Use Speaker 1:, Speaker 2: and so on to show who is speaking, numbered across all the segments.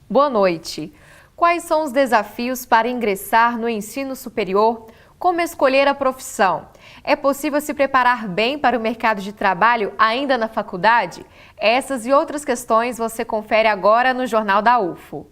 Speaker 1: Boa noite. Quais são os desafios para ingressar no ensino superior? Como escolher a profissão? É possível se preparar bem para o mercado de trabalho ainda na faculdade? Essas e outras questões você confere agora no Jornal da UFO.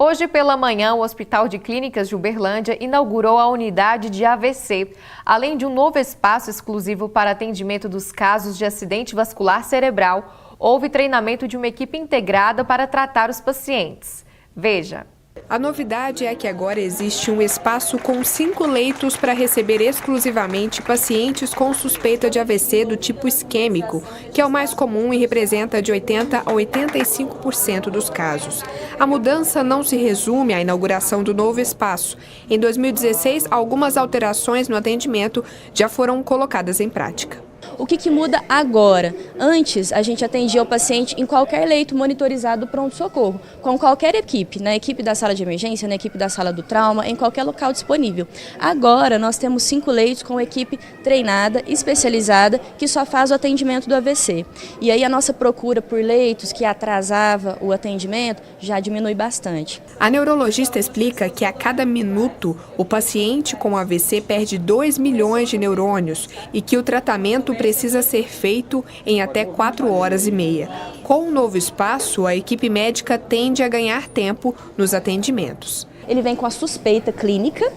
Speaker 1: Hoje pela manhã, o Hospital de Clínicas de Uberlândia inaugurou a unidade de AVC, além de um novo espaço exclusivo para atendimento dos casos de acidente vascular cerebral. Houve treinamento de uma equipe integrada para tratar os pacientes. Veja.
Speaker 2: A novidade é que agora existe um espaço com 5 leitos para receber exclusivamente pacientes com suspeita de AVC do tipo isquêmico, que é o mais comum e representa de 80% a 85% dos casos. A mudança não se resume à inauguração do novo espaço. Em 2016, algumas alterações no atendimento já foram colocadas em prática.
Speaker 3: O que muda agora? Antes, a gente atendia o paciente em qualquer leito monitorizado do pronto-socorro, com qualquer equipe, na equipe da sala de emergência, na equipe da sala do trauma, em qualquer local disponível. Agora, nós temos 5 leitos com equipe treinada, especializada, que só faz o atendimento do AVC. E aí a nossa procura por leitos, que atrasava o atendimento, já diminui bastante.
Speaker 2: A neurologista explica que a cada minuto, o paciente com AVC perde 2 milhões de neurônios e que o tratamento precisa ser feito em até 4 horas e meia. Com o novo espaço, a equipe médica tende a ganhar tempo nos atendimentos.
Speaker 3: Ele vem com a suspeita clínica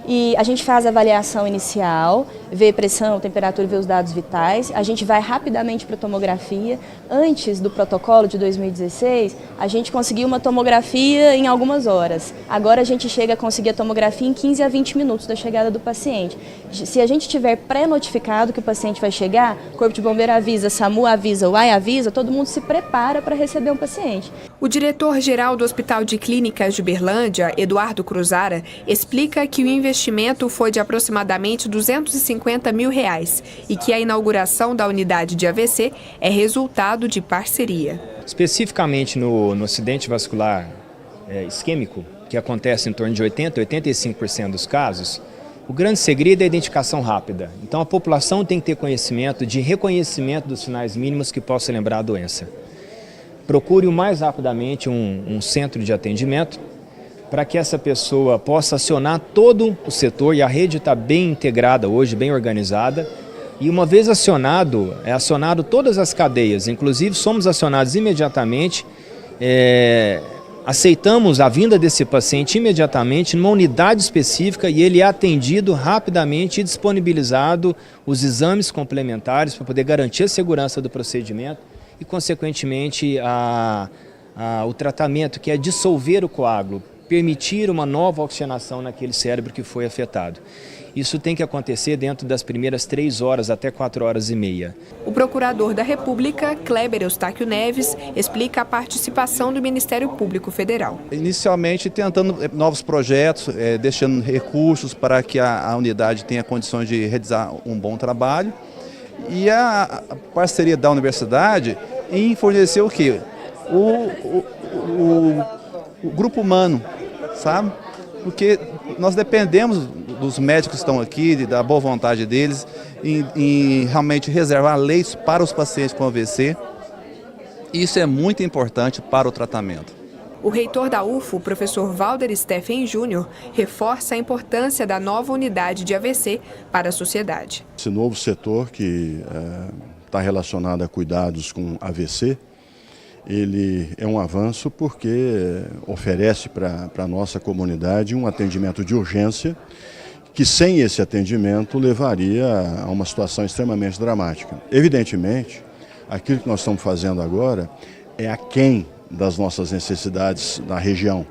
Speaker 3: e a gente faz a avaliação inicial, vê pressão, temperatura, vê os dados vitais. A gente vai rapidamente para a tomografia. Antes do protocolo de 2016, a gente conseguiu uma tomografia em algumas horas. Agora a gente chega a conseguir a tomografia em 15 a 20 minutos da chegada do paciente. Se a gente tiver pré-notificado que o paciente vai chegar, o Corpo de Bombeiro avisa, SAMU avisa, o AI avisa, todo mundo se prepara para receber um paciente.
Speaker 2: O diretor-geral do Hospital de Clínicas de Uberlândia, Eduardo Cruzara, explica que o investimento foi de aproximadamente R$250 mil e que a inauguração da unidade de AVC é resultado de parceria.
Speaker 4: Especificamente no acidente vascular isquêmico, que acontece em torno de 80% a 85% dos casos, o grande segredo é a identificação rápida. Então a população tem que ter conhecimento de reconhecimento dos sinais mínimos que possa lembrar a doença. Procure o mais rapidamente um centro de atendimento para que essa pessoa possa acionar todo o setor, e a rede está bem integrada hoje, bem organizada. E uma vez acionado, é acionado todas as cadeias, inclusive somos acionados imediatamente, aceitamos a vinda desse paciente imediatamente numa unidade específica e ele é atendido rapidamente e disponibilizado os exames complementares para poder garantir a segurança do procedimento e, consequentemente, o tratamento, que é dissolver o coágulo, permitir uma nova oxigenação naquele cérebro que foi afetado. Isso tem que acontecer dentro das primeiras 3 horas até 4 horas e meia.
Speaker 2: O procurador da República, Kleber Eustáquio Neves, explica a participação do Ministério Público Federal.
Speaker 5: Inicialmente tentando novos projetos, deixando recursos para que a unidade tenha condições de realizar um bom trabalho. E a parceria da universidade em fornecer o quê? O grupo humano, sabe? Porque nós dependemos dos médicos que estão aqui, da boa vontade deles, em realmente reservar leitos para os pacientes com AVC. Isso é muito importante para o tratamento.
Speaker 2: O reitor da UFO, o professor Valder Steffen Júnior, reforça a importância da nova unidade de AVC para a sociedade.
Speaker 6: Esse novo setor que está relacionado a cuidados com AVC, ele é um avanço porque oferece para a nossa comunidade um atendimento de urgência que sem esse atendimento levaria a uma situação extremamente dramática. Evidentemente, aquilo que nós estamos fazendo agora é aquém das nossas necessidades na região,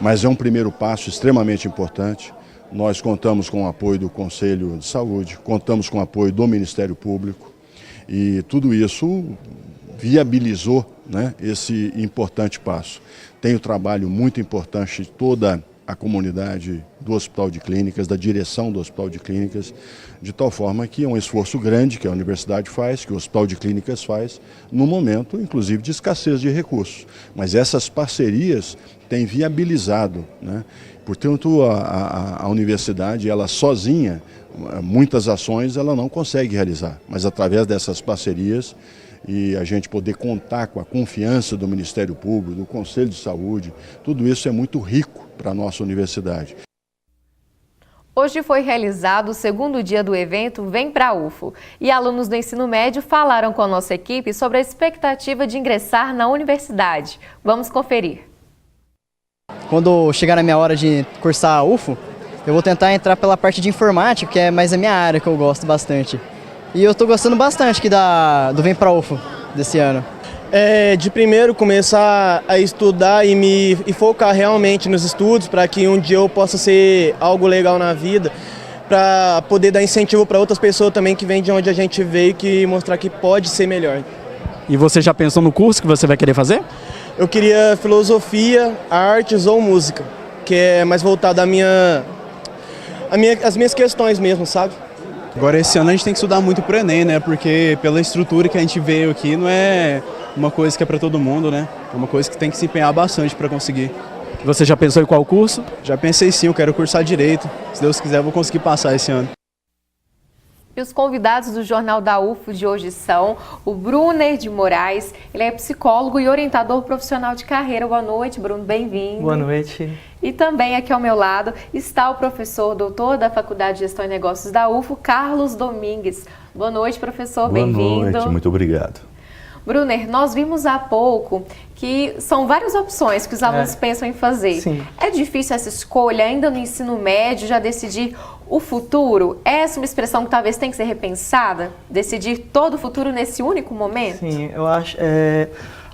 Speaker 6: mas é um primeiro passo extremamente importante. Nós contamos com o apoio do Conselho de Saúde, contamos com o apoio do Ministério Público e tudo isso viabilizou, esse importante passo. Tem o trabalho muito importante de toda a comunidade do Hospital de Clínicas, da direção do Hospital de Clínicas, de tal forma que é um esforço grande que a universidade faz, que o Hospital de Clínicas faz, no momento, inclusive, de escassez de recursos. Mas essas parcerias têm viabilizado, né? Portanto, a universidade, ela sozinha, muitas ações ela não consegue realizar, mas através dessas parcerias e a gente poder contar com a confiança do Ministério Público, do Conselho de Saúde, tudo isso é muito rico para a nossa universidade.
Speaker 1: Hoje foi realizado o segundo dia do evento Vem Pra UFO e alunos do ensino médio falaram com a nossa equipe sobre a expectativa de ingressar na universidade. Vamos conferir.
Speaker 7: Quando chegar na minha hora de cursar a UFO, eu vou tentar entrar pela parte de informática, que é mais a minha área, que eu gosto bastante. E eu estou gostando bastante aqui do Vem Pra UFO desse ano.
Speaker 8: De primeiro começar a estudar e focar realmente nos estudos para que um dia eu possa ser algo legal na vida, para poder dar incentivo para outras pessoas também que vêm de onde a gente veio, que mostrar que pode ser melhor.
Speaker 9: E você já pensou no curso que você vai querer fazer?
Speaker 8: Eu queria filosofia, artes ou música, que é mais voltado às minhas questões mesmo, sabe?
Speaker 10: Agora esse ano a gente tem que estudar muito pro Enem, né? Porque pela estrutura que a gente veio aqui não é uma coisa que é para todo mundo, né? É uma coisa que tem que se empenhar bastante para conseguir.
Speaker 9: Você já pensou em qual curso?
Speaker 10: Já pensei sim, eu quero cursar Direito. Se Deus quiser eu vou conseguir passar esse ano.
Speaker 1: E os convidados do Jornal da UFO de hoje são o Brunner de Moraes, ele é psicólogo e orientador profissional de carreira. Boa noite, Bruno, bem-vindo.
Speaker 11: Boa noite.
Speaker 1: E também aqui ao meu lado está o professor doutor da Faculdade de Gestão e Negócios da UFO, Carlos Domingues. Boa noite, professor, bem-vindo.
Speaker 12: Boa noite, muito obrigado.
Speaker 1: Brunner, nós vimos há pouco que são várias opções que os alunos pensam em fazer.
Speaker 11: Sim.
Speaker 1: É difícil essa escolha, ainda no ensino médio, já decidir o futuro? Essa é uma expressão que talvez tenha que ser repensada? Decidir todo o futuro nesse único momento?
Speaker 11: Sim, eu acho.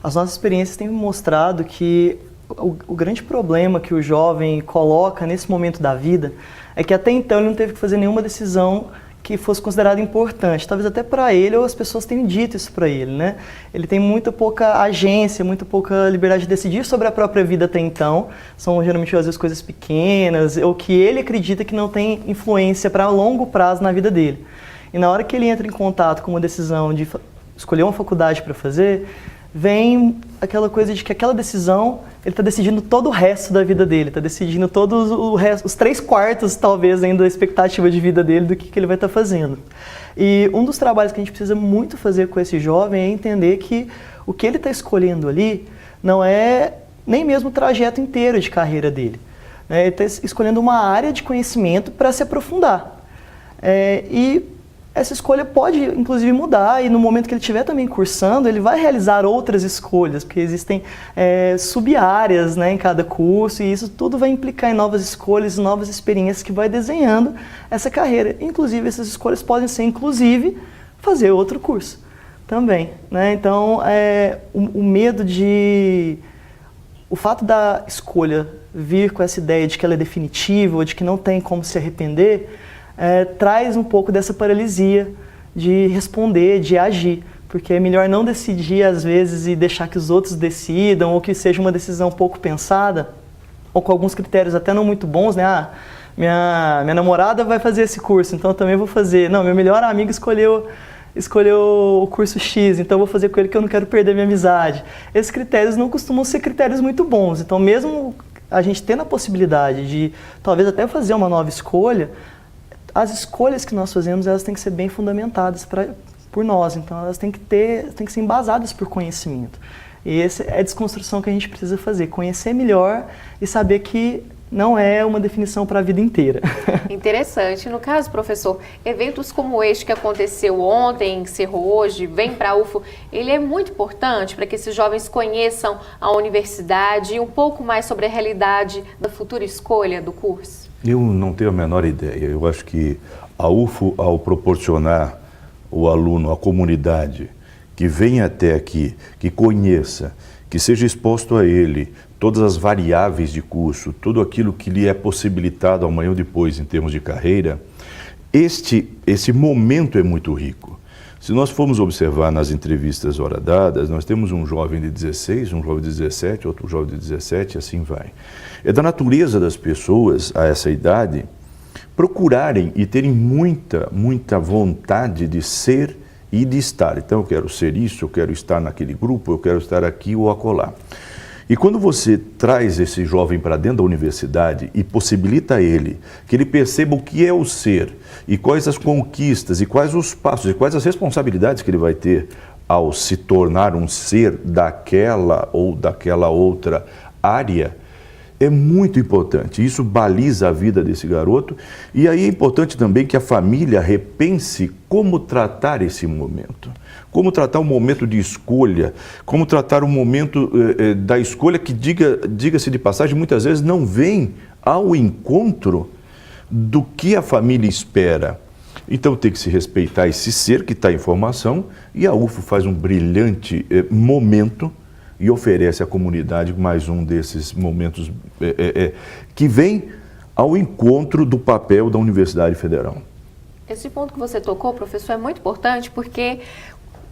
Speaker 11: As nossas experiências têm mostrado que o grande problema que o jovem coloca nesse momento da vida é que até então ele não teve que fazer nenhuma decisão que fosse considerada importante, talvez até para ele, ou as pessoas tenham dito isso para ele, né? Ele tem muito pouca agência, muito pouca liberdade de decidir sobre a própria vida até então, são geralmente às vezes coisas pequenas, ou que ele acredita que não tem influência para longo prazo na vida dele. E na hora que ele entra em contato com uma decisão de escolher uma faculdade para fazer, vem aquela coisa de que aquela decisão, ele está decidindo todo o resto da vida dele, está decidindo todos os 3/4 talvez ainda da expectativa de vida dele do que ele vai estar fazendo. E um dos trabalhos que a gente precisa muito fazer com esse jovem é entender que o que ele está escolhendo ali não é nem mesmo o trajeto inteiro de carreira dele. Ele está escolhendo uma área de conhecimento para se aprofundar. E essa escolha pode, inclusive, mudar, e no momento que ele estiver também cursando, ele vai realizar outras escolhas, porque existem sub-áreas, né, em cada curso, e isso tudo vai implicar em novas escolhas, novas experiências que vai desenhando essa carreira. Inclusive, essas escolhas podem ser, inclusive, fazer outro curso também, né? Então, o medo de... O fato da escolha vir com essa ideia de que ela é definitiva, ou de que não tem como se arrepender, traz um pouco dessa paralisia de responder, de agir, porque é melhor não decidir às vezes e deixar que os outros decidam, ou que seja uma decisão pouco pensada, ou com alguns critérios até não muito bons, né? Minha namorada vai fazer esse curso, então eu também vou fazer. Não, meu melhor amigo escolheu o curso X, então eu vou fazer com ele que eu não quero perder minha amizade. Esses critérios não costumam ser critérios muito bons, então mesmo a gente tendo a possibilidade de talvez até fazer uma nova escolha, as escolhas que nós fazemos, elas têm que ser bem fundamentadas por nós, então elas têm que ser embasadas por conhecimento. E essa é a desconstrução que a gente precisa fazer, conhecer melhor e saber que não é uma definição para a vida inteira.
Speaker 1: Interessante. No caso, professor, eventos como este que aconteceu ontem, encerrou hoje, Vem Pra UFO, ele é muito importante para que esses jovens conheçam a universidade e um pouco mais sobre a realidade da futura escolha do curso?
Speaker 12: Eu não tenho a menor ideia. Eu acho que a UFO, ao proporcionar o aluno, a comunidade, que venha até aqui, que conheça, que seja exposto a ele todas as variáveis de curso, tudo aquilo que lhe é possibilitado amanhã ou depois em termos de carreira, esse momento é muito rico. Se nós formos observar nas entrevistas hora dadas, nós temos um jovem de 16, um jovem de 17, outro jovem de 17 e assim vai. É da natureza das pessoas a essa idade procurarem e terem muita vontade de ser e de estar. Então eu quero ser isso, eu quero estar naquele grupo, eu quero estar aqui ou acolá. E quando você traz esse jovem para dentro da universidade e possibilita a ele que ele perceba o que é o ser e quais as conquistas e quais os passos e quais as responsabilidades que ele vai ter ao se tornar um ser daquela ou daquela outra área, é muito importante. Isso baliza a vida desse garoto e aí é importante também que a família repense como tratar esse momento. Como tratar um momento de escolha, como tratar um momento da escolha que, diga-se de passagem, muitas vezes não vem ao encontro do que a família espera. Então tem que se respeitar esse ser que está em formação e a UFO faz um brilhante momento e oferece à comunidade mais um desses momentos que vem ao encontro do papel da Universidade Federal.
Speaker 1: Esse ponto que você tocou, professor, é muito importante porque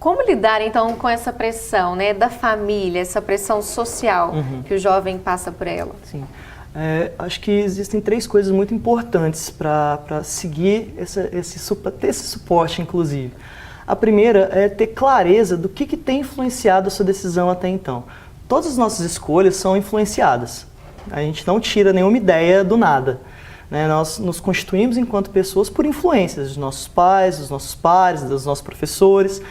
Speaker 1: como lidar, então, com essa pressão, né, da família, essa pressão social que o jovem passa por ela?
Speaker 11: Sim. Acho que existem 3 coisas muito importantes para seguir ter esse suporte, inclusive. A primeira é ter clareza do que tem influenciado a sua decisão até então. Todas as nossas escolhas são influenciadas. A gente não tira nenhuma ideia do nada. Né? Nós nos constituímos enquanto pessoas por influências dos nossos pais, dos nossos pares, dos nossos professores.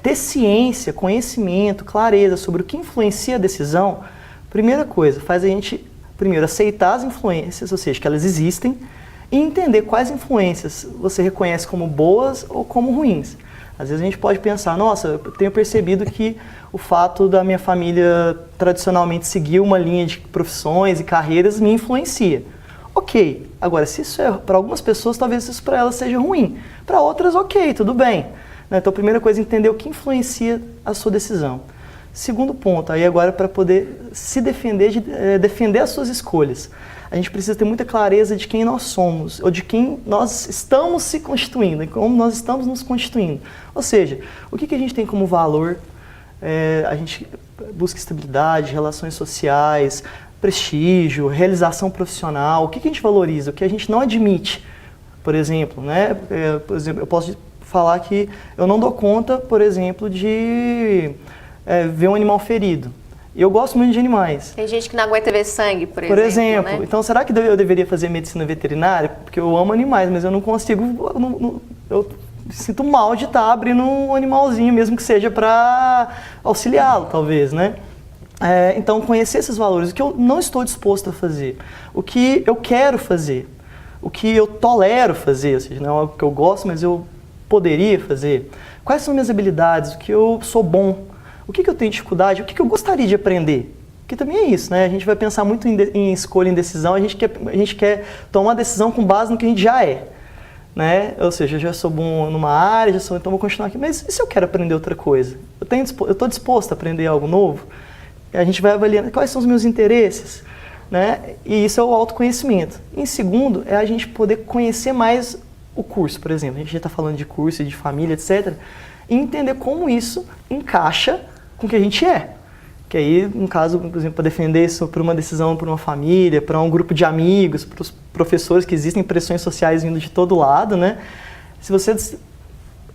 Speaker 11: Ter ciência, conhecimento, clareza sobre o que influencia a decisão, primeira coisa, faz a gente, primeiro, aceitar as influências, ou seja, que elas existem, e entender quais influências você reconhece como boas ou como ruins. Às vezes a gente pode pensar, nossa, eu tenho percebido que o fato da minha família tradicionalmente seguir uma linha de profissões e carreiras me influencia. Ok, agora se isso é para algumas pessoas, talvez isso para elas seja ruim. Para outras, ok, tudo bem. Então, a primeira coisa é entender o que influencia a sua decisão. Segundo ponto, aí agora para poder se defender, defender as suas escolhas. A gente precisa ter muita clareza de quem nós somos, ou de quem nós estamos se constituindo, e como nós estamos nos constituindo. Ou seja, o que a gente tem como valor? A gente busca estabilidade, relações sociais, prestígio, realização profissional. O que a gente valoriza? O que a gente não admite? Por exemplo, eu posso falar que eu não dou conta, por exemplo, de ver um animal ferido. E eu gosto muito de animais.
Speaker 1: Tem gente que não aguenta ver sangue, por exemplo. Né?
Speaker 11: Então, será que eu deveria fazer medicina veterinária? Porque eu amo animais, mas eu não consigo... Eu sinto mal de estar abrindo um animalzinho, mesmo que seja para auxiliá-lo, talvez, né? Então, conhecer esses valores, o que eu não estou disposto a fazer, o que eu quero fazer, o que eu tolero fazer, ou seja, não é algo que eu gosto, mas eu poderia fazer, quais são minhas habilidades, o que eu sou bom, o que eu tenho dificuldade, o que eu gostaria de aprender. Porque também é isso, né? A gente vai pensar muito em escolha, em decisão, a gente quer tomar uma decisão com base no que a gente já é. Né? Ou seja, eu já sou bom numa área, então vou continuar aqui. Mas e se eu quero aprender outra coisa? Eu estou disposto a aprender algo novo? A gente vai avaliando quais são os meus interesses. Né? E isso é o autoconhecimento. Em segundo, é a gente poder conhecer mais o curso, por exemplo. A gente já está falando de curso, de família, etc. E entender como isso encaixa com o que a gente é. Que aí, no caso, por exemplo, para defender isso por uma decisão, por uma família, para um grupo de amigos, para os professores, que existem pressões sociais vindo de todo lado, né? Se você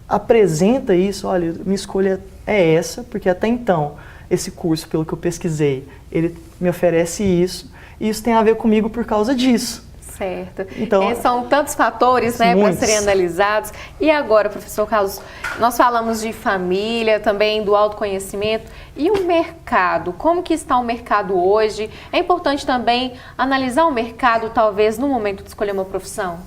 Speaker 11: apresenta isso, olha, minha escolha é essa, porque até então, esse curso, pelo que eu pesquisei, ele me oferece isso, e isso tem a ver comigo por causa disso.
Speaker 1: Certo. Então, são tantos fatores, né, para serem analisados. E agora, professor Carlos, nós falamos de família, também do autoconhecimento. E o mercado? Como que está o mercado hoje? É importante também analisar o mercado, talvez, no momento de escolher uma profissão?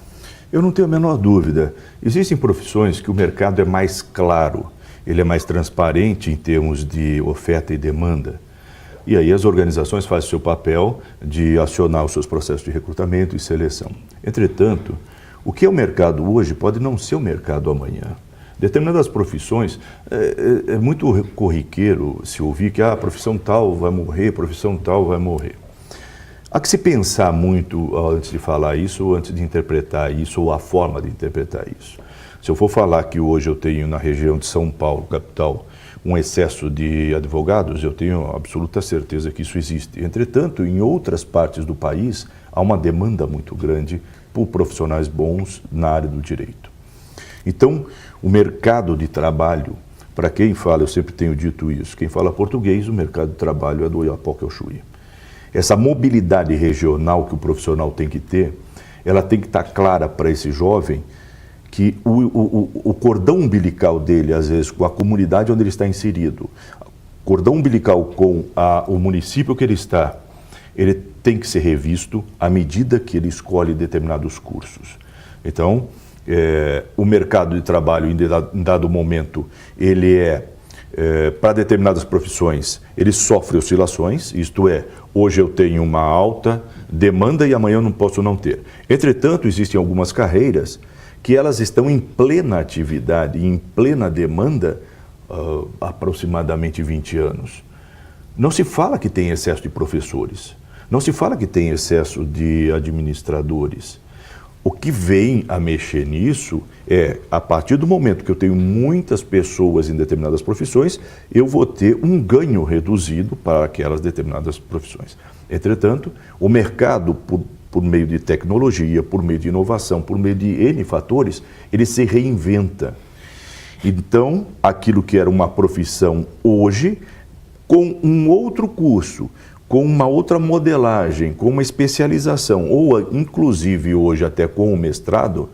Speaker 12: Eu não tenho a menor dúvida. Existem profissões que o mercado é mais claro, ele é mais transparente em termos de oferta e demanda. E aí as organizações fazem o seu papel de acionar os seus processos de recrutamento e seleção. Entretanto, o que é o mercado hoje pode não ser o mercado amanhã. Determinadas profissões, é muito corriqueiro se ouvir que a profissão tal vai morrer, profissão tal vai morrer. Há que se pensar muito antes de falar isso, ou antes de interpretar isso, ou a forma de interpretar isso. Se eu for falar que hoje eu tenho na região de São Paulo, capital, um excesso de advogados, eu tenho absoluta certeza que isso existe. Entretanto, em outras partes do país, há uma demanda muito grande por profissionais bons na área do direito. Então, o mercado de trabalho, para quem fala, eu sempre tenho dito isso, quem fala português, o mercado de trabalho é do Oiapoque ao Chuí. Essa mobilidade regional que o profissional tem que ter, ela tem que estar clara para esse jovem, que o cordão umbilical dele, às vezes, com a comunidade onde ele está inserido, cordão umbilical com o município que ele está, ele tem que ser revisto à medida que ele escolhe determinados cursos. Então, o mercado de trabalho, em dado momento, ele para determinadas profissões, ele sofre oscilações, isto é, hoje eu tenho uma alta demanda e amanhã eu não posso não ter. Entretanto, existem algumas carreiras que elas estão em plena atividade, em plena demanda, há aproximadamente 20 anos. Não se fala que tem excesso de professores, não se fala que tem excesso de administradores. O que vem a mexer nisso é, a partir do momento que eu tenho muitas pessoas em determinadas profissões, eu vou ter um ganho reduzido para aquelas determinadas profissões. Entretanto, o mercado, por meio de tecnologia, por meio de inovação, por meio de N fatores, ele se reinventa. Então, aquilo que era uma profissão hoje, com um outro curso, com uma outra modelagem, com uma especialização, ou inclusive hoje até com o mestrado,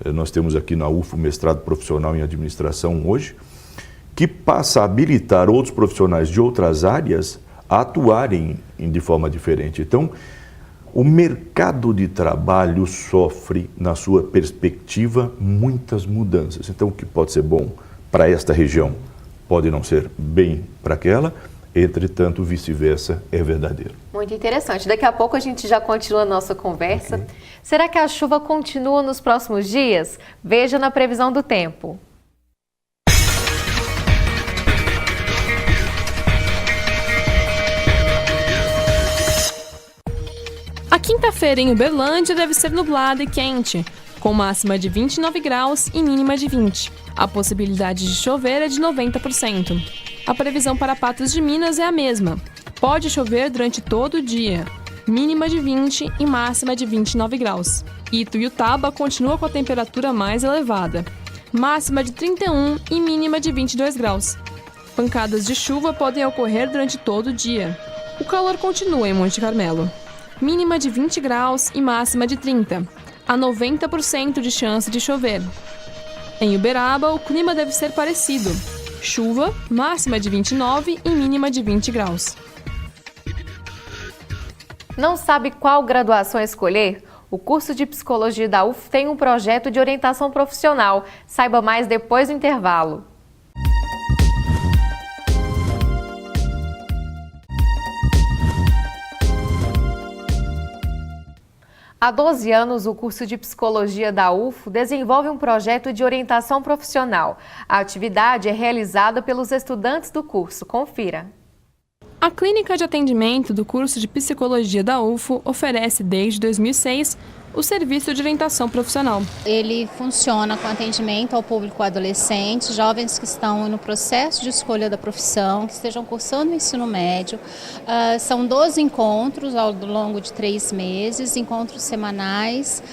Speaker 12: nós temos aqui na UFO o mestrado profissional em administração hoje, que passa a habilitar outros profissionais de outras áreas a atuarem de forma diferente. Então, o mercado de trabalho sofre, na sua perspectiva, muitas mudanças. Então, o que pode ser bom para esta região pode não ser bem para aquela, entretanto, vice-versa é verdadeiro.
Speaker 1: Muito interessante. Daqui a pouco a gente já continua a nossa conversa. Okay. Será que a chuva continua nos próximos dias? Veja na previsão do tempo.
Speaker 13: A quinta-feira em Uberlândia deve ser nublada e quente, com máxima de 29 graus e mínima de 20. A possibilidade de chover é de 90%. A previsão para Patos de Minas é a mesma. Pode chover durante todo o dia, mínima de 20 e máxima de 29 graus. Ituiutaba continua com a temperatura mais elevada, máxima de 31 e mínima de 22 graus. Pancadas de chuva podem ocorrer durante todo o dia. O calor continua em Monte Carmelo. Mínima de 20 graus e máxima de 30. Há 90% de chance de chover. Em Uberaba, o clima deve ser parecido. Chuva, máxima de 29 e mínima de 20 graus.
Speaker 1: Não sabe qual graduação escolher? O curso de Psicologia da UF tem um projeto de orientação profissional. Saiba mais depois do intervalo. Há 12 anos, o curso de Psicologia da UFO desenvolve um projeto de orientação profissional. A atividade é realizada pelos estudantes do curso. Confira.
Speaker 13: A Clínica de Atendimento do curso de Psicologia da UFO oferece desde 2006 o serviço de orientação profissional.
Speaker 14: Ele funciona com atendimento ao público adolescente, jovens que estão no processo de escolha da profissão, que estejam cursando o ensino médio. São 12 encontros ao longo de 3 meses, encontros semanais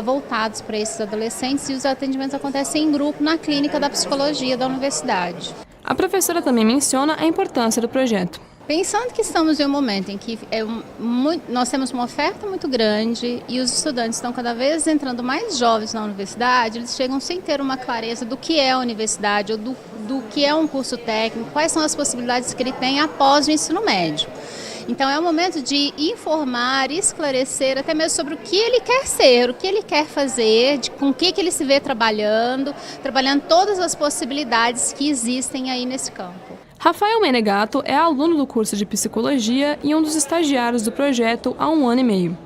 Speaker 14: voltados para esses adolescentes, e os atendimentos acontecem em grupo na Clínica da Psicologia da Universidade.
Speaker 13: A professora também menciona a importância do projeto.
Speaker 14: Pensando que estamos em um momento em que nós temos uma oferta muito grande e os estudantes estão cada vez entrando mais jovens na universidade, eles chegam sem ter uma clareza do que é a universidade ou do que é um curso técnico, quais são as possibilidades que ele tem após o ensino médio. Então é o momento de informar, esclarecer até mesmo sobre o que ele quer ser, o que ele quer fazer, com o que ele se vê trabalhando todas as possibilidades que existem aí nesse campo.
Speaker 13: Rafael Menegato é aluno do curso de Psicologia e um dos estagiários do projeto há 1 ano e meio.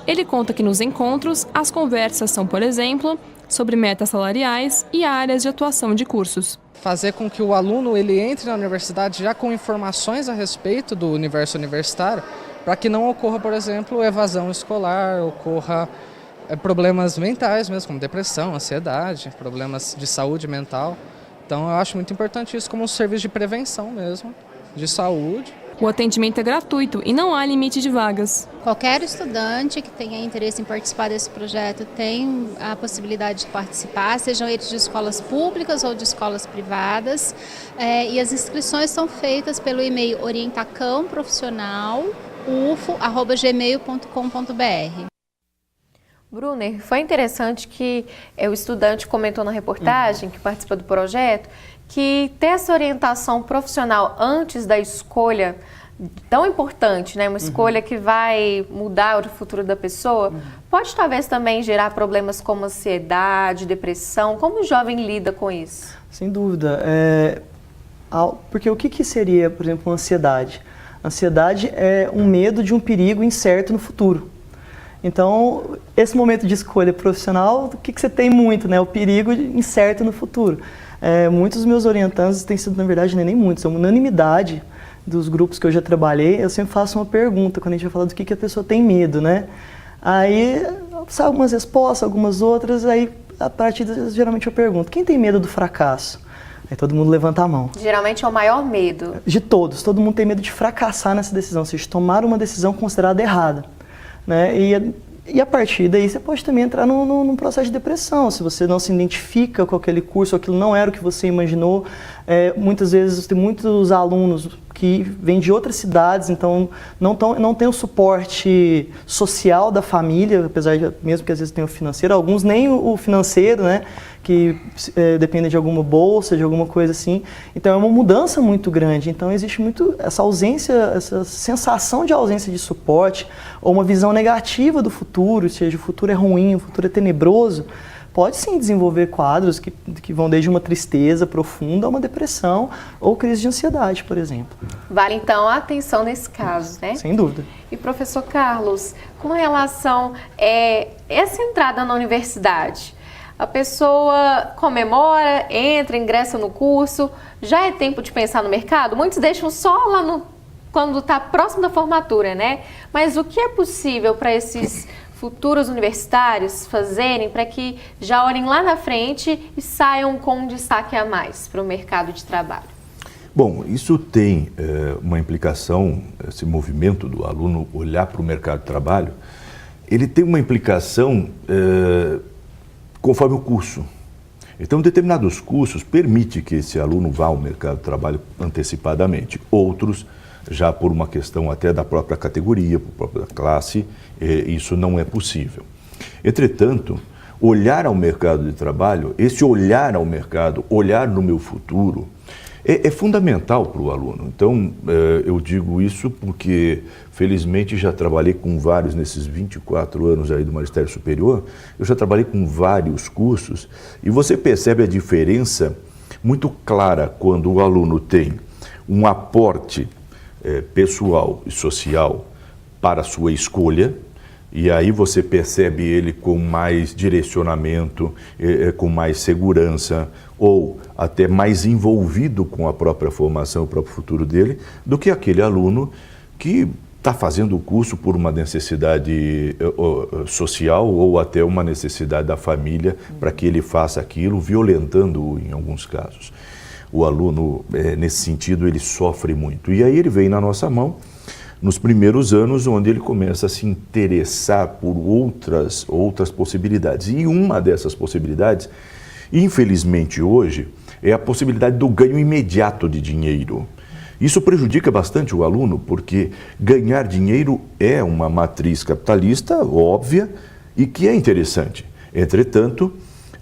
Speaker 13: Ele conta que nos encontros, as conversas são, por exemplo, sobre metas salariais e áreas de atuação de cursos.
Speaker 15: Fazer com que o aluno ele entre na universidade já com informações a respeito do universo universitário, para que não ocorra, por exemplo, evasão escolar, ocorra problemas mentais mesmo, como depressão, ansiedade, problemas de saúde mental. Então eu acho muito importante isso como um serviço de prevenção mesmo, de saúde.
Speaker 13: O atendimento é gratuito e não há limite de vagas.
Speaker 14: Qualquer estudante que tenha interesse em participar desse projeto tem a possibilidade de participar, sejam eles de escolas públicas ou de escolas privadas. E as inscrições são feitas pelo e-mail orientacãoprofissional.ufo@gmail.com.br.
Speaker 1: Brunner, foi interessante que o estudante comentou na reportagem, que participa do projeto, que ter essa orientação profissional antes da escolha tão importante, né? Uma escolha que vai mudar o futuro da pessoa, pode talvez também gerar problemas como ansiedade, depressão. Como o jovem lida com isso?
Speaker 11: Sem dúvida. Porque o que seria, por exemplo, ansiedade? Ansiedade é um medo de um perigo incerto no futuro. Então, esse momento de escolha profissional, o que você tem muito, né? O perigo incerto no futuro. Muitos dos meus orientandos têm sido, na verdade, nem muitos, é uma unanimidade dos grupos que eu já trabalhei. Eu sempre faço uma pergunta quando a gente vai falar do que a pessoa tem medo, né? Aí, sabe, algumas respostas, algumas outras, aí a partir disso, geralmente eu pergunto, quem tem medo do fracasso? Aí todo mundo levanta a mão.
Speaker 1: Geralmente é o maior medo.
Speaker 11: De todos, todo mundo tem medo de fracassar nessa decisão, ou seja, tomar uma decisão considerada errada. Né? E a partir daí você pode também entrar num processo de depressão, se você não se identifica com aquele curso, aquilo não era o que você imaginou. Muitas vezes tem muitos alunos que vêm de outras cidades, então não tem o suporte social da família, apesar de mesmo que às vezes tenha o financeiro, alguns nem o financeiro, né? Que dependem de alguma bolsa, de alguma coisa assim. Então é uma mudança muito grande. Então existe muito essa ausência, essa sensação de ausência de suporte, ou uma visão negativa do futuro, ou seja, o futuro é ruim, o futuro é tenebroso. Pode sim desenvolver quadros que vão desde uma tristeza profunda a uma depressão ou crise de ansiedade, por exemplo.
Speaker 1: Vale então a atenção nesse caso, né?
Speaker 11: Sem dúvida.
Speaker 1: E professor Carlos, com relação a essa entrada na universidade, a pessoa comemora, entra, ingressa no curso, já é tempo de pensar no mercado? Muitos deixam só lá quando está próximo da formatura, né? Mas o que é possível para esses futuros universitários fazerem para que já olhem lá na frente e saiam com um destaque a mais para o mercado de trabalho?
Speaker 12: Bom, isso tem uma implicação, esse movimento do aluno olhar para o mercado de trabalho, ele tem uma implicação conforme o curso. Então, determinados cursos permitem que esse aluno vá ao mercado de trabalho antecipadamente. Outros, já por uma questão até da própria categoria, por própria classe, isso não é possível. Entretanto, olhar ao mercado de trabalho, esse olhar ao mercado, olhar no meu futuro, é fundamental para o aluno. Então, eu digo isso porque, felizmente, já trabalhei com vários, nesses 24 anos aí do Magistério Superior, eu já trabalhei com vários cursos e você percebe a diferença muito clara quando o aluno tem um aporte pessoal e social para a sua escolha, e aí você percebe ele com mais direcionamento, com mais segurança, ou até mais envolvido com a própria formação, o próprio futuro dele, do que aquele aluno que está fazendo o curso por uma necessidade social ou até uma necessidade da família para que ele faça aquilo, violentando-o em alguns casos. O aluno, nesse sentido, ele sofre muito. E aí ele vem na nossa mão, nos primeiros anos, onde ele começa a se interessar por outras possibilidades. E uma dessas possibilidades, infelizmente hoje, é a possibilidade do ganho imediato de dinheiro. Isso prejudica bastante o aluno, porque ganhar dinheiro é uma matriz capitalista óbvia e que é interessante. Entretanto,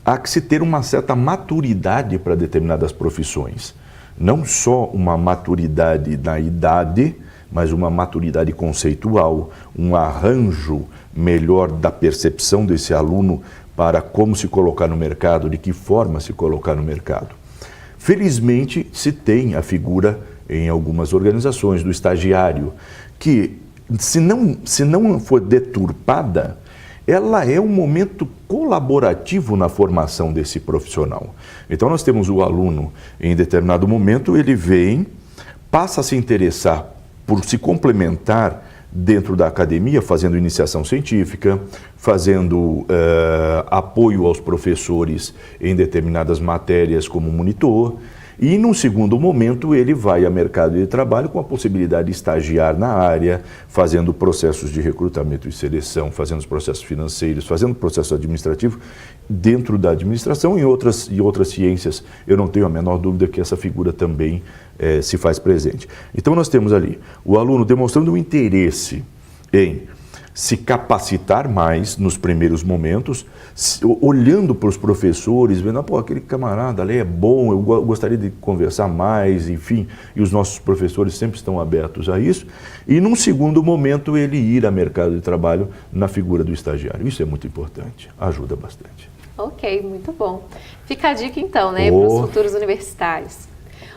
Speaker 12: há que se ter uma certa maturidade para determinadas profissões. Não só uma maturidade na idade, mas uma maturidade conceitual, um arranjo melhor da percepção desse aluno para como se colocar no mercado, de que forma se colocar no mercado. Felizmente, se tem a figura em algumas organizações do estagiário, que se não for deturpada, ela é um momento colaborativo na formação desse profissional. Então nós temos o aluno, em determinado momento, ele vem, passa a se interessar por se complementar dentro da academia, fazendo iniciação científica, fazendo apoio aos professores em determinadas matérias como monitor. E, num segundo momento, ele vai ao mercado de trabalho com a possibilidade de estagiar na área, fazendo processos de recrutamento e seleção, fazendo os processos financeiros, fazendo processo administrativo dentro da administração e outras ciências. Eu não tenho a menor dúvida que essa figura também se faz presente. Então, nós temos ali o aluno demonstrando um interesse em se capacitar mais nos primeiros momentos, olhando para os professores, vendo, pô, aquele camarada ali é bom, eu gostaria de conversar mais, enfim, e os nossos professores sempre estão abertos a isso. E num segundo momento ele ir ao mercado de trabalho na figura do estagiário. Isso é muito importante, ajuda bastante.
Speaker 1: Ok, muito bom. Fica a dica então, né, para os futuros universitários.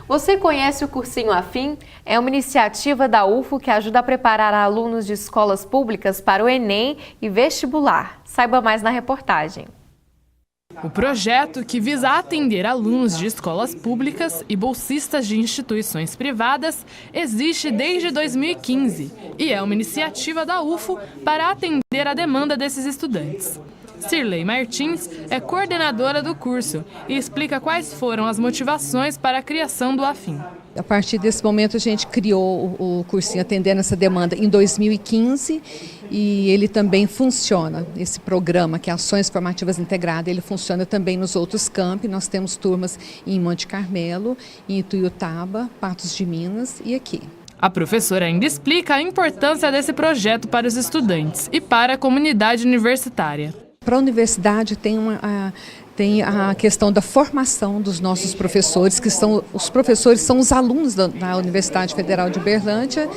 Speaker 1: Você conhece o Cursinho Afim? É uma iniciativa da UFO que ajuda a preparar alunos de escolas públicas para o Enem e vestibular. Saiba mais na reportagem.
Speaker 13: O projeto, que visa atender alunos de escolas públicas e bolsistas de instituições privadas, existe desde 2015 e é uma iniciativa da UFO para atender a demanda desses estudantes. Cirlei Martins é coordenadora do curso e explica quais foram as motivações para a criação do Afim.
Speaker 16: A partir desse momento a gente criou o cursinho atendendo essa demanda em 2015 e ele também funciona, esse programa que é Ações Formativas Integradas, ele funciona também nos outros campi. Nós temos turmas em Monte Carmelo, em Ituiutaba, Patos de Minas e aqui.
Speaker 13: A professora ainda explica a importância desse projeto para os estudantes e para a comunidade universitária.
Speaker 16: Para a universidade tem a questão da formação dos nossos professores, os professores são os alunos da Universidade Federal de Uberlândia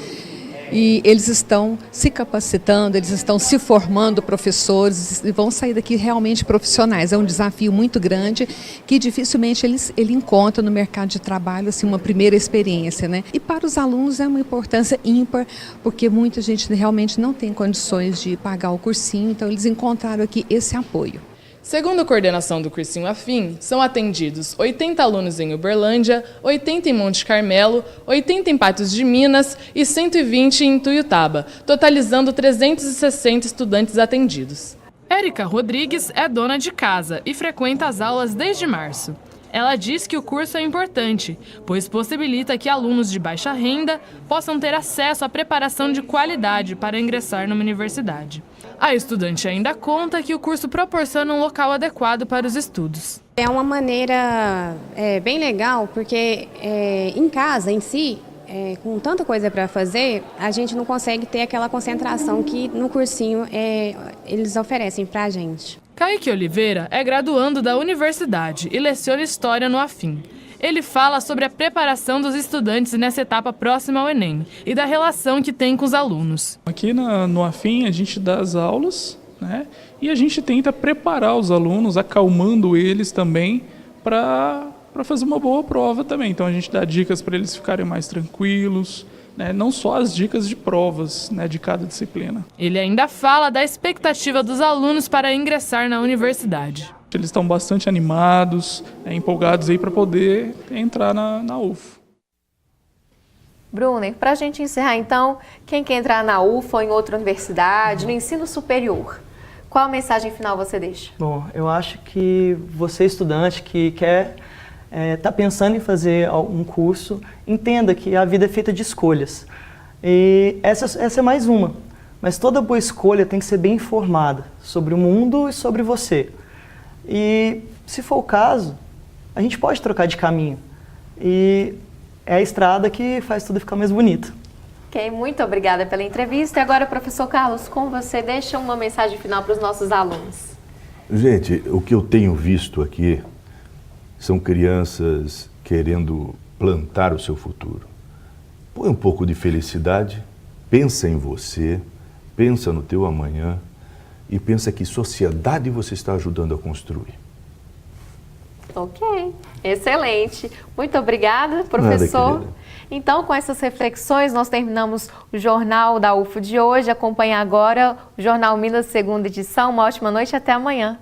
Speaker 16: e eles estão se capacitando, eles estão se formando professores e vão sair daqui realmente profissionais. É um desafio muito grande que dificilmente ele encontra no mercado de trabalho assim, uma primeira experiência, né? E para os alunos é uma importância ímpar, porque muita gente realmente não tem condições de pagar o cursinho, então eles encontraram aqui esse apoio.
Speaker 13: Segundo a coordenação do Cursinho Afim, são atendidos 80 alunos em Uberlândia, 80 em Monte Carmelo, 80 em Patos de Minas e 120 em Ituiutaba, totalizando 360 estudantes atendidos. Érica Rodrigues é dona de casa e frequenta as aulas desde março. Ela diz que o curso é importante, pois possibilita que alunos de baixa renda possam ter acesso à preparação de qualidade para ingressar numa universidade. A estudante ainda conta que o curso proporciona um local adequado para os estudos.
Speaker 17: É uma maneira bem legal, porque em casa, em si, com tanta coisa para fazer, a gente não consegue ter aquela concentração que no cursinho eles oferecem para a gente.
Speaker 13: Kaique Oliveira é graduando da universidade e leciona História no Afim. Ele fala sobre a preparação dos estudantes nessa etapa próxima ao Enem e da relação que tem com os alunos.
Speaker 18: Aqui no Afim a gente dá as aulas, né? E a gente tenta preparar os alunos, acalmando eles também para fazer uma boa prova também. Então a gente dá dicas para eles ficarem mais tranquilos, né? Não só as dicas de provas, né, de cada disciplina.
Speaker 13: Ele ainda fala da expectativa dos alunos para ingressar na universidade.
Speaker 18: Eles estão bastante animados, empolgados aí para poder entrar na UFO.
Speaker 1: Brunner, para a gente encerrar então, quem quer entrar na UFO ou em outra universidade, no ensino superior, qual a mensagem final você deixa?
Speaker 11: Bom, eu acho que você, estudante que quer tá pensando em fazer um curso, entenda que a vida é feita de escolhas. E essa é mais uma, mas toda boa escolha tem que ser bem informada sobre o mundo e sobre você. E, se for o caso, a gente pode trocar de caminho. E é a estrada que faz tudo ficar mais bonito.
Speaker 1: Ok, muito obrigada pela entrevista. E agora, professor Carlos, com você, deixa uma mensagem final para os nossos alunos.
Speaker 12: Gente, o que eu tenho visto aqui são crianças querendo plantar o seu futuro. Põe um pouco de felicidade, pensa em você, pensa no teu amanhã, e pensa que sociedade você está ajudando a construir.
Speaker 1: Ok, excelente. Muito obrigada, professor.
Speaker 12: Nada,
Speaker 1: então, com essas reflexões, nós terminamos o Jornal da UFO de hoje. Acompanhe agora o Jornal Minas, segunda edição. Uma ótima noite e até amanhã.